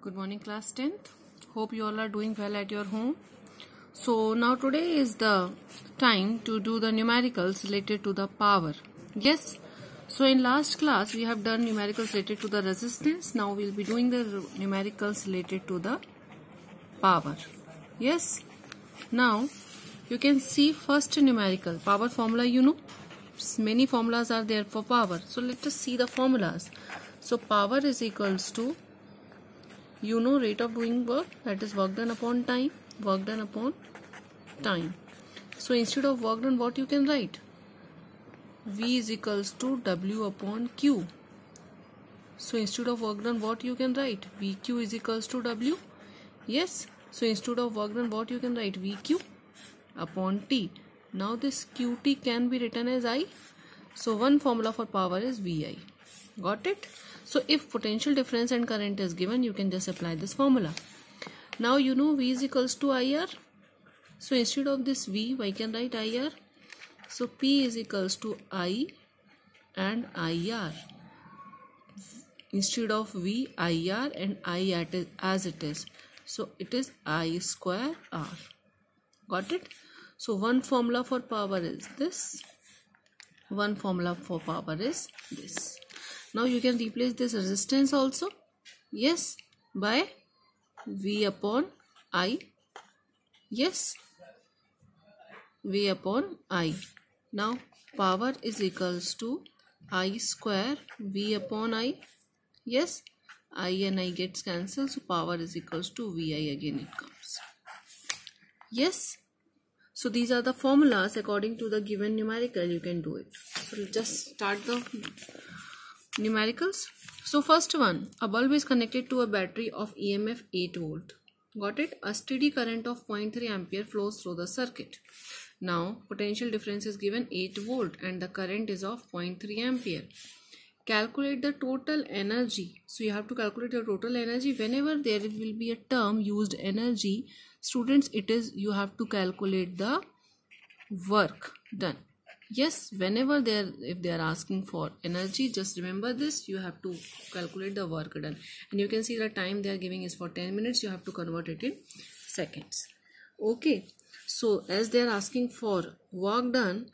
Good morning, class 10th. Hope you all are doing well at your home. So now today is the time to do the numericals related to the power. Yes. So in last class we have done numericals related to the resistance. Now we will be doing the numericals related to the power. Yes. Now you can see first numerical power formula. You know many formulas are there for power. So let us see the formulas. So power is equals to, rate of doing work, that is work done upon time, work done upon time. So instead of work done, what you can write? V is equals to W upon Q. So instead of work done, what you can write? VQ is equals to W. Yes. So instead of work done, what you can write? VQ upon T. Now this QT can be written as I. So one formula for power is VI. Got it? So if potential difference and current is given, you can just apply this formula. Now you know V is equals to IR. So instead of this V, I can write IR. So P is equals to I and IR. Instead of V, IR and I as it is. So it is I square R. Got it? So one formula for power is this. One formula for power is this. Now you can replace this resistance also. Yes. By V upon I. Yes. V upon I. Now power is equals to I square V upon I. Yes. I and I gets cancelled. So power is equals to VI again it comes. Yes. So these are the formulas according to the given numerical. You can do it. So let's just start the numericals. So first one, a bulb is connected to a battery of EMF 8 volt. Got it? A steady current of 0.3 ampere flows through the circuit. Now potential difference is given 8 volt and the current is of 0.3 ampere. Calculate the total energy. So you have to calculate the total energy. Whenever there will be a term used energy, students, it is you have to calculate the work done. Yes, whenever if they are asking for energy, just remember this, you have to calculate the work done. And you can see the time they are giving is for 10 minutes. You have to convert it in seconds. Okay. So as they are asking for work done,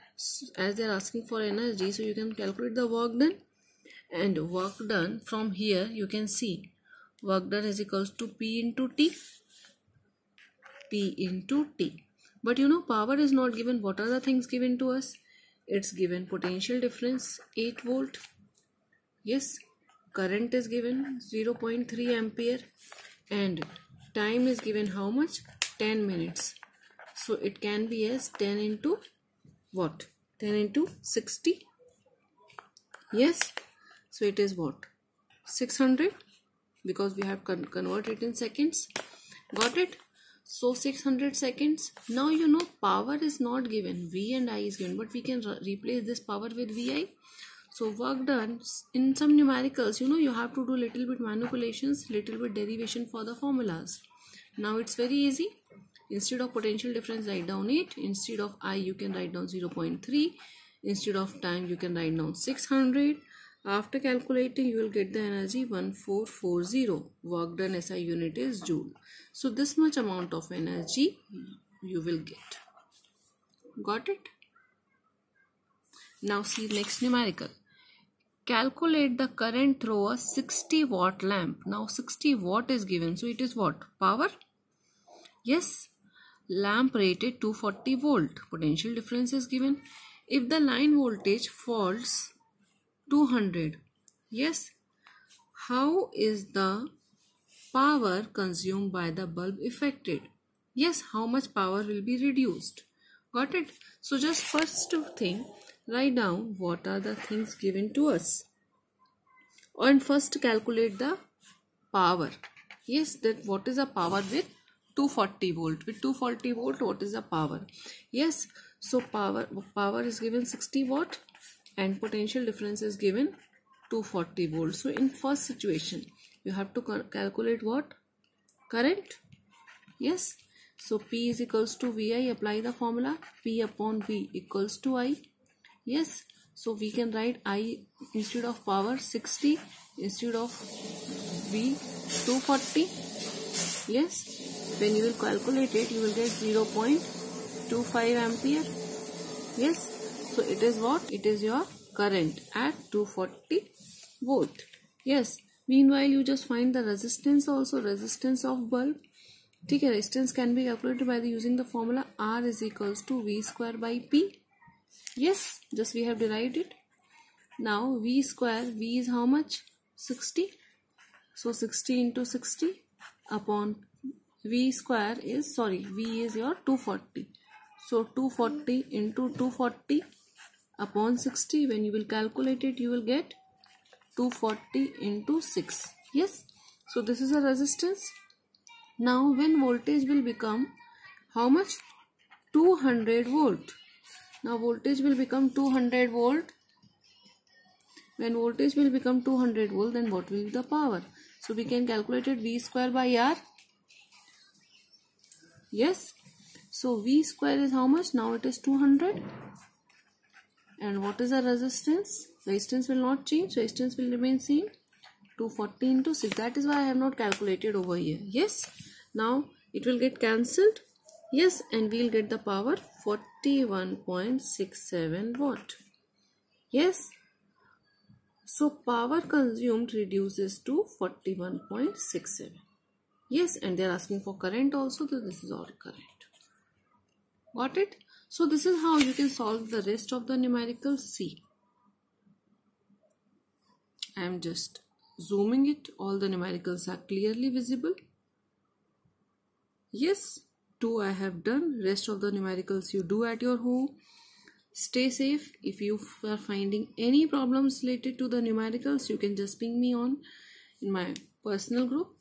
as they are asking for energy, so you can calculate the work done. And work done from here you can see work done is equals to P into T. P into T. But power is not given. What are the things given to us? It's given potential difference 8 volt. Yes. Current is given 0.3 ampere. And time is given how much? 10 minutes. So it can be as 10 into what? 10 into 60. Yes. So it is what? 600 because we have converted in seconds. Got it? So 600 seconds. Now power is not given. V and I is given. But we can replace this power with VI. So work done. In some numericals, you have to do little bit manipulations, little bit derivation for the formulas. Now it's very easy. Instead of potential difference, write down 8. Instead of I, you can write down 0.3. Instead of time, you can write down 600. After calculating, you will get the energy 1440. Work done SI unit is joule. So this much amount of energy you will get. Got it? Now see next numerical. Calculate the current through a 60 watt lamp. Now 60 watt is given. So it is what? Power? Yes. Lamp rated 240 volt. Potential difference is given. If the line voltage falls 200. Yes. How is the power consumed by the bulb affected? Yes. How much power will be reduced? Got it? So just first thing, write down what are the things given to us. And first calculate the power. Yes. That what is the power with 240 volt? With 240 volt, what is the power? Yes. So power is given 60 watt. And potential difference is given 240 volts. So in first situation, you have to calculate what? Current. Yes. So P is equals to VI. Apply the formula. P upon V equals to I. Yes. So we can write I instead of power 60. Instead of V 240. Yes, when you will calculate it, you will get 0.25 ampere. Yes, so it is what? It is your current at 240 volt. Yes, meanwhile you just find the resistance also, resistance of bulb. ठीक है, resistance can be calculated by using the formula R is equals to V square by P. Yes, just we have derived it. Now V square, V is how much? 60. So 60 into 60 upon V square is, sorry, V is your 240. So 240 into 240 upon 60. When you will calculate it, you will get 240 into 6. Yes, so this is a resistance. Now when voltage will become how much? 200 volt. Now voltage will become 200 volt. When voltage will become 200 volt, then what will be the power? So we can calculate it V square by R. Yes, so V square is how much? Now it is 200. And what is the resistance? Resistance will not change. Resistance will remain same. 240 into 6. That is why I have not calculated over here. Yes. Now it will get cancelled. Yes. And we will get the power 41.67 watt. Yes. So power consumed reduces to 41.67. Yes. And they are asking for current also. So this is all current. Got it? So this is how you can solve the rest of the numericals. See, I am just zooming it. All the numericals are clearly visible. Yes, 2 I have done. Rest of the numericals you do at your home. Stay safe. If you are finding any problems related to the numericals, you can just ping me on in my personal group.